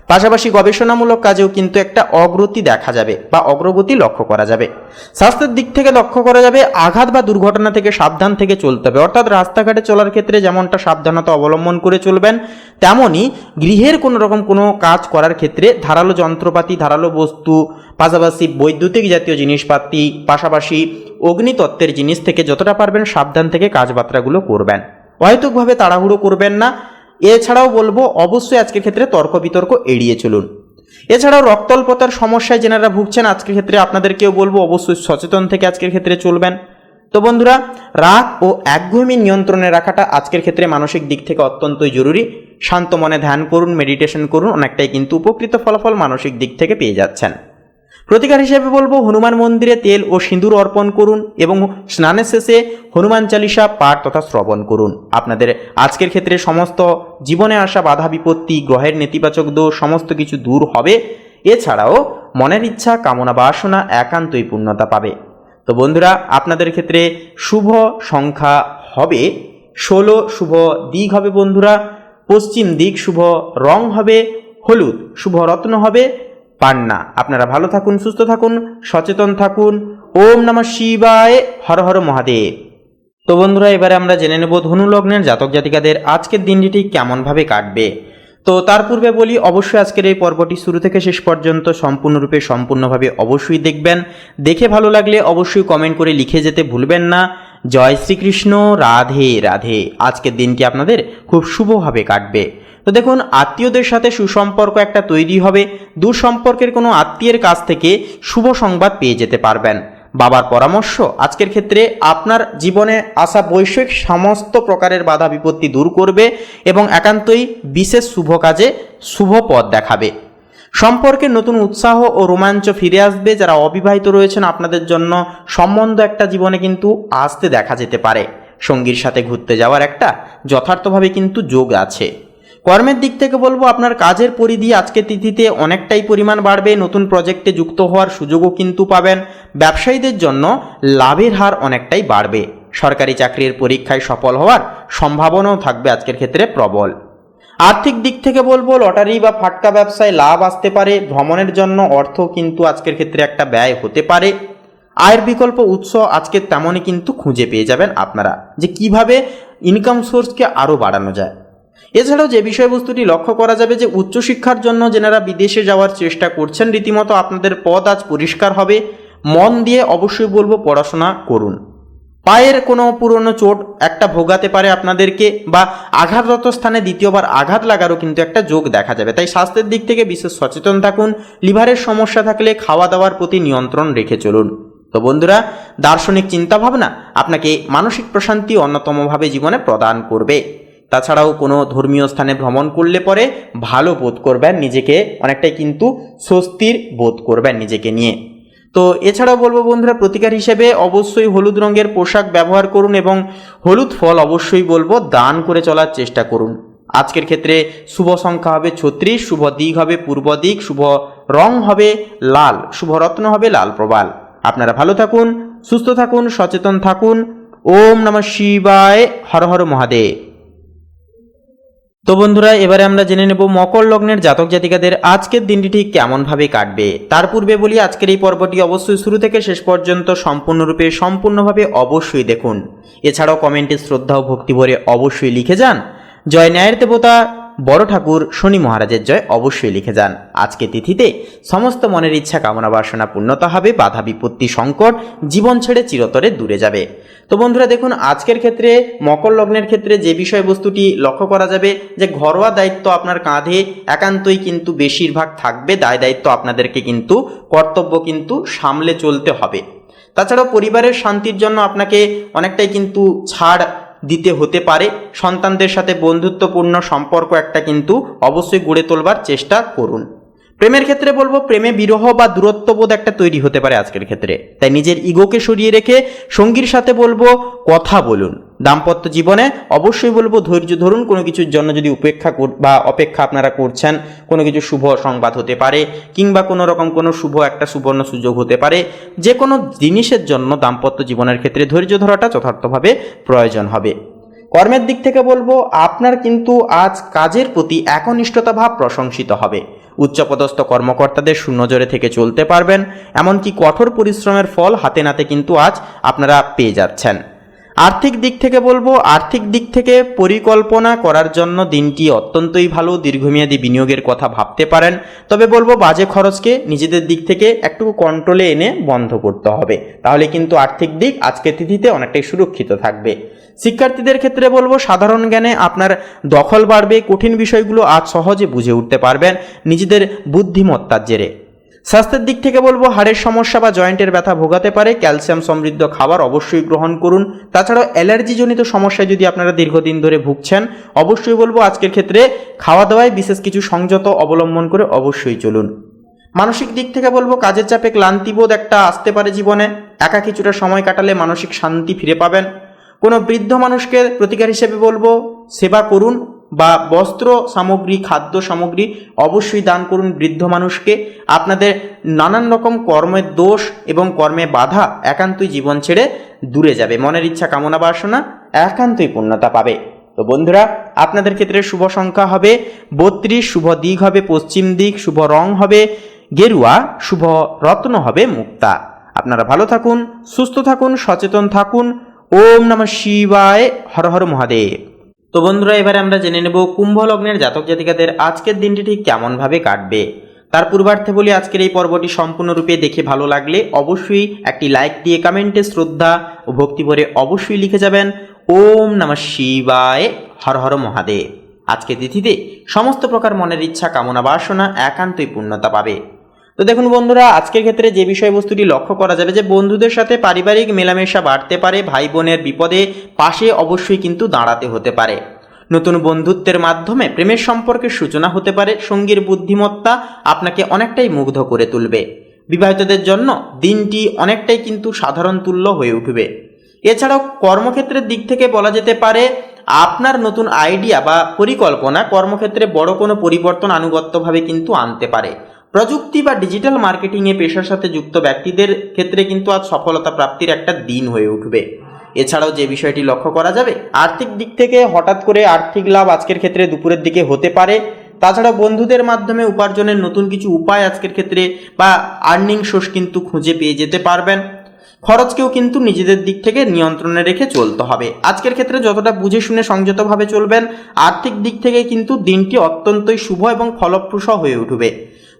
পাশাপাশি গবেষণামূলক কাজেও কিন্তু একটা অগ্রগতি দেখা যাবে বা অগ্রগতি লক্ষ্য করা যাবে। স্বাস্থ্যের দিক থেকে লক্ষ্য করা যাবে আঘাত বা দুর্ঘটনা থেকে সাবধান থেকে চলতে হবে। অর্থাৎ রাস্তাঘাটে চলার ক্ষেত্রে যেমনটা সাবধানতা অবলম্বন করে চলবেন, তেমনই গৃহের কোনো রকম কোনো কাজ করার ক্ষেত্রে ধারালো যন্ত্রপাতি, ধারালো বস্তু, পাশাপাশি বৈদ্যুতিক জাতীয় জিনিসপাতি, পাশাপাশি অগ্নিতত্ত্বের জিনিস থেকে যতটা পারবেন সাবধান থেকে কাজবার্তাগুলো করবেন। অহেতুকভাবে তাড়াহুড়ো করবেন না। এছাড়াও বলবো অবশ্যই আজকের ক্ষেত্রে তর্ক বিতর্ক এড়িয়ে চলুন। এছাড়াও রক্তল্পতার সমস্যায় যেনারা ভুগছেন আজকের ক্ষেত্রে আপনাদেরকেও বলবো অবশ্যই সচেতন থেকে আজকের ক্ষেত্রে চলবেন। তো বন্ধুরা, রাগ ও একঘেয়েমি নিয়ন্ত্রণে রাখাটা আজকের ক্ষেত্রে মানসিক দিক থেকে অত্যন্তই জরুরি। শান্ত মনে ধ্যান করুন, মেডিটেশন করুন, অনেকটাই কিন্তু উপকৃত ফলাফল মানসিক দিক থেকে পেয়ে যাচ্ছেন। প্রতিকার হিসেবে বলবো হনুমান মন্দিরে তেল ও সিঁদুর অর্পণ করুন এবং স্নানের শেষে হনুমান চালিসা পাঠ তথা শ্রবণ করুন। আপনাদের আজকের ক্ষেত্রে সমস্ত জীবনে আসা বাধা বিপত্তি, গ্রহের নেতিবাচক দোষ সমস্ত কিছু দূর হবে। এছাড়াও মনের ইচ্ছা, কামনা, বাসনা একান্তই পূর্ণতা পাবে। তো বন্ধুরা, আপনাদের ক্ষেত্রে শুভ সংখ্যা হবে 16, শুভ দিক হবে বন্ধুরা পশ্চিম দিক, শুভ রং হবে হলুদ, শুভ রত্ন হবে পান্না। আপনারা ভালো থাকুন, সুস্থ থাকুন, সচেতন থাকুন। ওম নমঃ শিবায়, হর হর মহাদেব। তো বন্ধুরা, এবারে আমরা জেনে নেব ধনু লগ্নের জাতক জাতিকাদের আজকের দিনটি কেমনভাবে কাটবে। তো তার পূর্বে বলি অবশ্যই আজকের এই পর্বটি শুরু থেকে শেষ পর্যন্ত সম্পূর্ণভাবে অবশ্যই দেখবেন। দেখে ভালো লাগলে অবশ্যই কমেন্ট করে লিখে যেতে ভুলবেন না। জয় শ্রীকৃষ্ণ, রাধে রাধে। আজকের দিনটি আপনাদের খুব শুভভাবে কাটবে। তো দেখুন, আত্মীয়দের সাথে সুসম্পর্ক একটা তৈরি হবে। দূর সম্পর্কের কোনো আত্মীয়ের কাছ থেকে শুভ সংবাদ পেয়ে যেতে পারবেন। বাবার পরামর্শ আজকের ক্ষেত্রে আপনার জীবনে আসা বৈষয়িক সমস্ত প্রকারের বাধা বিপত্তি দূর করবে এবং একান্তই বিশেষ শুভ কাজে শুভ পথ দেখাবে। সম্পর্কে নতুন উৎসাহ ও রোমাঞ্চ ফিরে আসবে। যারা অবিবাহিত রয়েছেন আপনাদের জন্য সম্বন্ধ একটা জীবনে কিন্তু আসতে দেখা যেতে পারে। সঙ্গীর সাথে ঘুরতে যাওয়ার একটা যথার্থভাবে কিন্তু যোগ আছে। কর্মের দিক থেকে বলবো আপনার কাজের পরিধি আজকের তিথিতে অনেকটাই পরিমাণ বাড়বে। নতুন প্রজেক্টে যুক্ত হওয়ার সুযোগও কিন্তু পাবেন। ব্যবসায়ীদের জন্য লাভের হার অনেকটাই বাড়বে। সরকারি চাকরির পরীক্ষায় সফল হওয়ার সম্ভাবনাও থাকবে আজকের ক্ষেত্রে প্রবল। আর্থিক দিক থেকে বলবো লটারি বা ফাটকা ব্যবসায় লাভ আসতে পারে। ভ্রমণের জন্য অর্থ কিন্তু আজকের ক্ষেত্রে একটা ব্যয় হতে পারে। আয়ের বিকল্প উৎস আজকে তেমনই কিন্তু খুঁজে পেয়ে যাবেন আপনারা, যে কিভাবে ইনকাম সোর্সকে আরও বাড়ানো যায়। এছাড়াও যে বিষয়বস্তুটি লক্ষ্য করা যাবে যে উচ্চশিক্ষার জন্য যেনারা বিদেশে যাওয়ার চেষ্টা করছেন রীতিমতো আপনাদের পথ আজ পরিষ্কার হবে। মন দিয়ে অবশ্যই বলবো পড়াশোনা করুন। পায়ের কোনো পুরনো চোট একটা ভোগাতে পারে আপনাদেরকে, বা আঘাতরত স্থানে দ্বিতীয়বার আঘাত লাগারও কিন্তু একটা যোগ দেখা যাবে। তাই স্বাস্থ্যের দিক থেকে বিশেষ সচেতন থাকুন। লিভারের সমস্যা থাকলে খাওয়া দাওয়ার প্রতি নিয়ন্ত্রণ রেখে চলুন। তো বন্ধুরা, দার্শনিক চিন্তাভাবনা আপনাকে মানসিক প্রশান্তি অন্যতমভাবে জীবনে প্রদান করবে। তাছাড়াও কোনো ধর্মীয় স্থানে ভ্রমণ করলে পরে ভালো বোধ করবেন, নিজেকে অনেকটাই কিন্তু স্বস্তির বোধ করবেন নিজেকে নিয়ে। তো এছাড়াও বলবো বন্ধুরা, প্রতিকার হিসেবে অবশ্যই হলুদ রঙের পোশাক ব্যবহার করুন এবং হলুদ ফল অবশ্যই বলবো দান করে চলার চেষ্টা করুন। আজকের ক্ষেত্রে শুভ সংখ্যা হবে 36, শুভ দিক হবে পূর্ব দিক, শুভ রং হবে লাল, শুভ রত্ন হবে লাল প্রবাল। আপনারা ভালো থাকুন, সুস্থ থাকুন, সচেতন থাকুন। ওম নমঃ শিবায়, হর হর মহাদেব। তো বন্ধুরা, এবারে আমরা জেনে নেব মকর লগ্নের জাতক জাতিকাদের আজকের দিনটি ঠিক কেমনভাবে কাটবে। তার পূর্বে বলি আজকের এই পর্বটি অবশ্যই শুরু থেকে শেষ পর্যন্ত সম্পূর্ণভাবে অবশ্যই দেখুন। এছাড়াও কমেন্টে শ্রদ্ধা ও ভক্তি ভরে অবশ্যই লিখে যান জয় ন্যায়ের দেবতা বড় ঠাকুর শনি মহারাজের জয় অবশ্যই লিখে যান। আজকে তিথিতে সমস্ত মনের ইচ্ছা কামনা বাসনা পূর্ণতা হবে, বাধা বিপত্তি সংকট জীবন ছেড়ে চিরতরে দূরে যাবে। তো বন্ধুরা দেখুন, আজকের ক্ষেত্রে মকর লগ্নের ক্ষেত্রে যে বিষয়বস্তুটি লক্ষ্য করা যাবে যে ঘরোয়া দায়িত্ব আপনার কাঁধে একান্তই কিন্তু বেশিরভাগ থাকবে, দায় দায়িত্ব আপনাদেরকে কিন্তু কর্তব্য কিন্তু সামলে চলতে হবে। তাছাড়াও পরিবারের শান্তির জন্য আপনাকে অনেকটাই কিন্তু ছাড় দিতে হতে পারে। সন্তানদের সাথে বন্ধুত্বপূর্ণ সম্পর্ক একটা কিন্তু অবশ্যই গড়ে তোলবার চেষ্টা করুন। প্রেমের ক্ষেত্রে বলবো, প্রেমে বিরহ বা দূরত্ববোধ একটা তৈরি হতে পারে আজকের ক্ষেত্রে, তাই নিজের ইগোকে সরিয়ে রেখে সঙ্গীর সাথে বলবো কথা বলুন। দাম্পত্য জীবনে অবশ্যই বলবো ধৈর্য ধরুন। কোনো কিছুর জন্য যদি অপেক্ষা আপনারা করছেন, কোনো কিছু শুভ সংবাদ হতে পারে কিংবা কোনো রকম কোনো শুভ একটা সুবর্ণ সুযোগ হতে পারে, যে কোনো জিনিসের জন্য দাম্পত্য জীবনের ক্ষেত্রে ধৈর্য ধরাটা যথার্থভাবে প্রয়োজন হবে। কর্মের দিক থেকে বলবো, আপনার কিন্তু আজ কাজের প্রতি একনিষ্ঠতা ভাব প্রশংসিত হবে। উচ্চপদস্থ কর্মকর্তাদের সুনজরে থেকে চলতে পারবেন, এমনকি কঠোর পরিশ্রমের ফল হাতে নাতে কিন্তু আজ আপনারা পেয়ে যাচ্ছেন। আর্থিক দিক থেকে বলবো, আর্থিক দিক থেকে পরিকল্পনা করার জন্য দিনটি অত্যন্তই ভালো। দীর্ঘমেয়াদী বিনিয়োগের কথা ভাবতে পারেন, তবে বলবো বাজে খরচকে নিজেদের দিক থেকে একটু কন্ট্রোলে এনে বন্ধ করতে হবে, তাহলে কিন্তু আর্থিক দিক আজকের তিথিতে অনেকটাই সুরক্ষিত থাকবে। শিক্ষার্থীদের ক্ষেত্রে বলবো, সাধারণ জ্ঞানে আপনার দখল বাড়বে, কঠিন বিষয়গুলো আজ সহজে বুঝে উঠতে পারবেন নিজেদের বুদ্ধিমত্তার জেরে। স্বাস্থ্যের দিক থেকে বলবো, হাড়ের সমস্যা বা জয়েন্টের ব্যথা ভোগাতে পারে, ক্যালসিয়াম সমৃদ্ধ খাবার অবশ্যই গ্রহণ করুন। তাছাড়াও অ্যালার্জিজনিত সমস্যায় যদি আপনারা দীর্ঘদিন ধরে ভুগছেন, অবশ্যই বলবো আজকের ক্ষেত্রে খাওয়া দাওয়ায় বিশেষ কিছু সংযত অবলম্বন করে অবশ্যই চলুন। মানসিক দিক থেকে বলবো, কাজের চাপে ক্লান্তিবোধ একটা আসতে পারে জীবনে, একা কিছুটা সময় কাটালে মানসিক শান্তি ফিরে পাবেন। কোনো বৃদ্ধ মানুষকে প্রতিকার হিসেবে বলবো সেবা করুন, বা বস্ত্র সামগ্রী খাদ্য সামগ্রী অবশ্যই দান করুন বৃদ্ধ মানুষকে। আপনাদের নানান রকম কর্মের দোষ এবং কর্মে বাধা একান্তই জীবন ছেড়ে দূরে যাবে, মনের ইচ্ছা কামনা বাসনা একান্তই পূর্ণতা পাবে। তো বন্ধুরা, আপনাদের ক্ষেত্রে শুভ সংখ্যা হবে 32, শুভ দিক হবে পশ্চিম দিক, শুভ রং হবে গেরুয়া, শুভ রত্ন হবে মুক্তা। আপনারা ভালো থাকুন, সুস্থ থাকুন, সচেতন থাকুন। ওম নমঃ শিবায়, হর হর মহাদেব। তো বন্ধুরা, এবারে আমরা জেনে নেব কুম্ভ লগ্নের জাতক জাতিকাদের আজকের দিনটি ঠিক কেমনভাবে কাটবে। তার পূর্বার্থে বলি, আজকের এই পর্বটি সম্পূর্ণরূপে দেখে ভালো লাগলে অবশ্যই একটি লাইক দিয়ে কমেন্টে শ্রদ্ধা ও ভক্তি ভরে অবশ্যই লিখে যাবেন ওম নমঃ শিবায়, হর হর মহাদেব। আজকে তিথিতে সমস্ত প্রকার মনের ইচ্ছা কামনা বাসনা একান্তই পূর্ণতা পাবে। তো দেখুন বন্ধুরা, আজকের ক্ষেত্রে যে বিষয়বস্তুটি লক্ষ্য করা যাবে যে বন্ধুদের সাথে পারিবারিক মেলামেশা বাড়তে পারে, ভাই বোনের বিপদে পাশে অবশ্যই কিন্তু দাঁড়াতে হতে পারে। নতুন বন্ধুত্বের মাধ্যমে প্রেমের সম্পর্কের সূচনা হতে পারে। সঙ্গীর বুদ্ধিমত্তা আপনাকে অনেকটাই মুগ্ধ করে তুলবে। বিবাহিতদের জন্য দিনটি অনেকটাই কিন্তু সাধারণ তুল্য হয়ে উঠবে। এছাড়াও কর্মক্ষেত্রের দিক থেকে বলা যেতে পারে, আপনার নতুন আইডিয়া বা পরিকল্পনা কর্মক্ষেত্রে বড় কোনো পরিবর্তন আনুগত্যভাবে কিন্তু আনতে পারে। প্রযুক্তি বা ডিজিটাল মার্কেটিংয়ে পেশার সাথে যুক্ত ব্যক্তিদের ক্ষেত্রে কিন্তু আজ সফলতা প্রাপ্তির একটা দিন হয়ে উঠবে। এছাড়াও যে বিষয়টি লক্ষ্য করা যাবে, আর্থিক দিক থেকে হঠাৎ করে আর্থিক লাভ আজকের ক্ষেত্রে দুপুরের দিকে হতে পারে। তাছাড়া বন্ধুদের মাধ্যমে উপার্জনের নতুন কিছু উপায় আজকের ক্ষেত্রে বা আর্নিং সোর্স কিন্তু খুঁজে পেয়ে যেতে পারবেন। খরচকেও কিন্তু নিজেদের দিক থেকে নিয়ন্ত্রণে রেখে চলতে হবে। আজকের ক্ষেত্রে যতটা বুঝে শুনে সংযতভাবে চলবেন, আর্থিক দিক থেকে কিন্তু দিনটি অত্যন্তই শুভ এবং ফলপ্রসূ হয়ে উঠবে।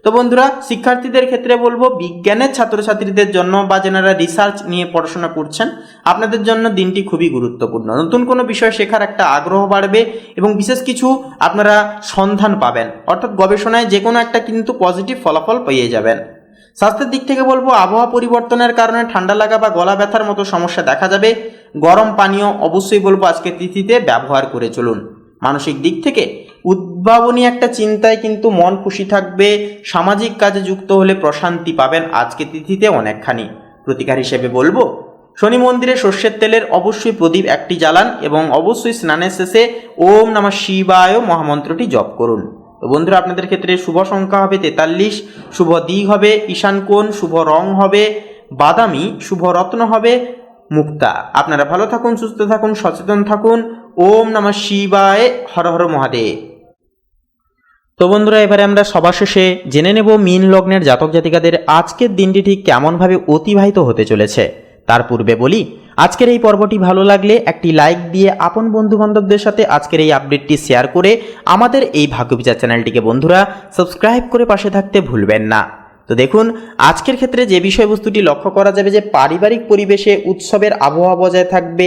তো বন্ধুরা, শিক্ষার্থীদের ক্ষেত্রে বলবো, বিজ্ঞানের ছাত্রছাত্রীদের জন্য বা যারা রিসার্চ নিয়ে পড়াশোনা করছেন, আপনাদের জন্য দিনটি খুবই গুরুত্বপূর্ণ। নতুন কোনো বিষয় শেখার একটা আগ্রহ বাড়বে এবং বিশেষ কিছু আপনারা সন্ধান পাবেন, অর্থাৎ গবেষণায় যে কোনো একটা কিন্তু পজিটিভ ফলাফল পেয়ে যাবেন। স্বাস্থ্যের দিক থেকে বলবো, আবহাওয়া পরিবর্তনের কারণে ঠান্ডা লাগা বা গলা ব্যথার মতো সমস্যা দেখা যাবে। গরম পানীয় অবশ্যই বলবো আজকের তিথিতে ব্যবহার করে চলুন। মানসিক দিক থেকে উদ্ভাবনী একটা চিন্তায় কিন্তু মন খুশি থাকবে। সামাজিক কাজে যুক্ত হলে প্রশান্তি পাবেন আজকে তিথিতে অনেকখানি। প্রতিকার হিসেবে বলবো, শনি মন্দিরে সর্ষের তেলের অবশ্যই প্রদীপ একটি জ্বালান এবং অবশ্যই স্নানের শেষে ওম নমঃ শিবায় মহামন্ত্রটি জপ করুন। তো বন্ধুরা, আপনাদের ক্ষেত্রে শুভ সংখ্যা হবে 43, শুভ দিক হবে ঈশান কোণ, শুভ রং হবে বাদামি, শুভ রত্ন হবে মুক্তা। আপনারা ভালো থাকুন, সুস্থ থাকুন, সচেতন থাকুন। ওম নমঃ শিবায়, হর হর মহাদেব। তো বন্ধুরা, এবারে আমরা সবার শেষে জেনে নেব মীন লগ্নের জাতক জাতিকাদের আজকের দিনটি ঠিক কেমনভাবে অতিবাহিত হতে চলেছে। তার পূর্বে বলি, আজকের এই পর্বটি ভালো লাগলে একটি লাইক দিয়ে আপন বন্ধুবান্ধবদের সাথে আজকের এই আপডেটটি শেয়ার করে আমাদের এই ভাগ্যবিচার চ্যানেলটিকে বন্ধুরা সাবস্ক্রাইব করে পাশে থাকতে ভুলবেন না। তো দেখুন, আজকের ক্ষেত্রে যে বিষয়বস্তুটি লক্ষ্য করা যাবে যে পারিবারিক পরিবেশে উৎসবের আবহাওয়া বজায় থাকবে,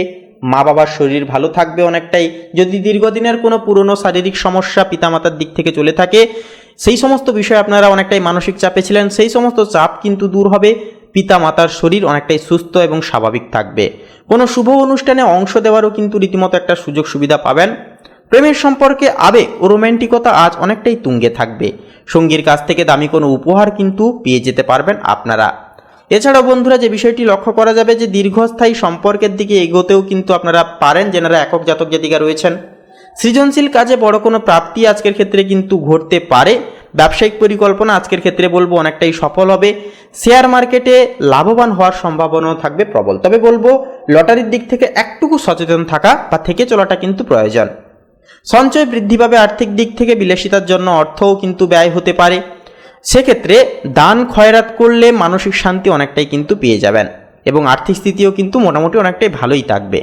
মা বাবার শরীর ভালো থাকবে অনেকটাই। যদি দীর্ঘদিনের কোনো পুরনো শারীরিক সমস্যা পিতামাতার দিক থেকে চলে থাকে, সেই সমস্ত বিষয়ে আপনারা অনেকটাই মানসিক চাপে ছিলেন, সেই সমস্ত চাপ কিন্তু দূর হবে। পিতামাতার শরীর অনেকটাই সুস্থ এবং স্বাভাবিক থাকবে। কোনো শুভ অনুষ্ঠানে অংশ দেওয়ারও কিন্তু রীতিমতো একটা সুযোগ সুবিধা পাবেন। প্রেমের সম্পর্কে আবেগ ও রোম্যান্টিকতা আজ অনেকটাই তুঙ্গে থাকবে। সঙ্গীর কাছ থেকে দামি কোনো উপহার কিন্তু পেয়ে যেতে পারবেন আপনারা। এছাড়াও বন্ধুরা যে বিষয়টি লক্ষ্য করা যাবে যে দীর্ঘস্থায়ী সম্পর্কের দিকে এগোতেও কিন্তু আপনারা পারেন, যেনারা একক জাতক জাতিকা রয়েছেন। সৃজনশীল কাজে বড় কোনো প্রাপ্তি আজকের ক্ষেত্রে কিন্তু ঘটতে পারে। ব্যবসায়িক পরিকল্পনা আজকের ক্ষেত্রে বলবো অনেকটাই সফল হবে। শেয়ার মার্কেটে লাভবান হওয়ার সম্ভাবনাও থাকবে প্রবল। তবে বলবো লটারির দিক থেকে একটুকু সচেতন থাকা বা থেকে চলাটা কিন্তু প্রয়োজন। সঞ্চয় বৃদ্ধি পাবে, আর্থিক দিক থেকে বিলাসিতার জন্য অর্থও কিন্তু ব্যয় হতে পারে। সেক্ষেত্রে দান খয়রাত করলে মানসিক শান্তি অনেকটাই কিন্তু পেয়ে যাবেন এবং আর্থিক স্থিতিও কিন্তু মোটামুটি অনেকটাই ভালোই থাকবে।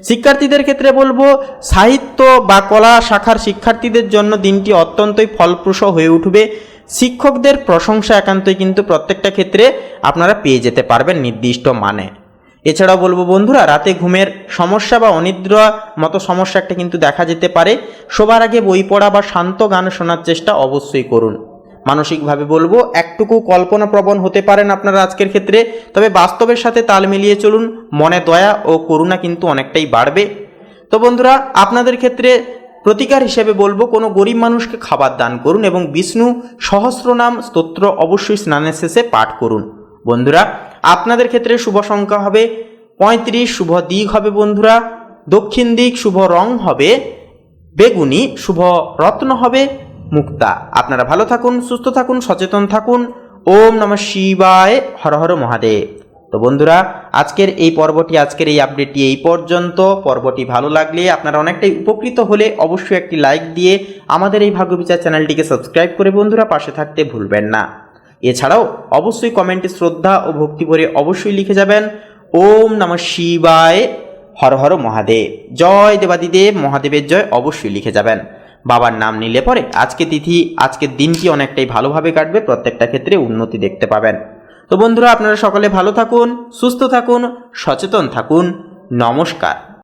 শিক্ষার্থীদের ক্ষেত্রে বলবো সাহিত্য বা কলা শাখার শিক্ষার্থীদের জন্য দিনটি অত্যন্তই ফলপ্রসূ হয়ে উঠবে। শিক্ষকদের প্রশংসা একান্তই কিন্তু প্রত্যেকটা ক্ষেত্রে আপনারা পেয়ে যেতে পারবেন নির্দিষ্ট মানে। এছাড়াও বলবো বন্ধুরা, রাতে ঘুমের সমস্যা বা অনিদ্রা মতো সমস্যা একটা কিন্তু দেখা যেতে পারে। শোবার আগে বই পড়া বা শান্ত গান শোনার চেষ্টা অবশ্যই করুন। মানসিকভাবে বলবো একটুকু কল্পনাপ্রবণ হতে পারেন আপনারা আজকের ক্ষেত্রে, তবে বাস্তবের সাথে তাল মিলিয়ে চলুন। মনে দয়া ও করুণা কিন্তু অনেকটাই বাড়বে। তো বন্ধুরা, আপনাদের ক্ষেত্রে প্রতিকার হিসেবে বলবো কোনো গরিব মানুষকে খাবার দান করুন এবং বিষ্ণু সহস্রনাম স্তোত্র অবশ্যই স্নানের শেষে পাঠ করুন। বন্ধুরা, আপনাদের ক্ষেত্রে শুভ সংখ্যা হবে 35, শুভ দিক হবে বন্ধুরা দক্ষিণ দিক, শুভ রং হবে বেগুনি, শুভ রত্ন হবে মুক্তা। আপনারা ভালো থাকুন, সুস্থ থাকুন, সচেতন থাকুন। ওম নমঃ শিবায়, হর হর মহাদেব। তো বন্ধুরা, আজকের এই পর্বটি, আজকের এই আপডেটটি এই পর্যন্ত। পর্বটি ভালো লাগলে, আপনারা অনেকটাই উপকৃত হলে অবশ্যই একটি লাইক দিয়ে আমাদের এই ভাগ্যবিচার চ্যানেলটিকে সাবস্ক্রাইব করে বন্ধুরা পাশে থাকতে ভুলবেন না। এছাড়াও অবশ্যই কমেন্টে শ্রদ্ধা ও ভক্তি ভরে অবশ্যই লিখে যাবেন ওম নমঃ শিবায়, হর হর মহাদেব, জয় দেবাদিদেব মহাদেবের জয় অবশ্যই লিখে যাবেন। বাবার নাম নিলে পরে আজকের দিনটি অনেকটাই ভালোভাবে কাটবে, প্রত্যেকটা ক্ষেত্রে উন্নতি দেখতে পাবেন। তো বন্ধুরা, আপনারা সকলে ভালো থাকুন, সুস্থ থাকুন, সচেতন থাকুন। নমস্কার।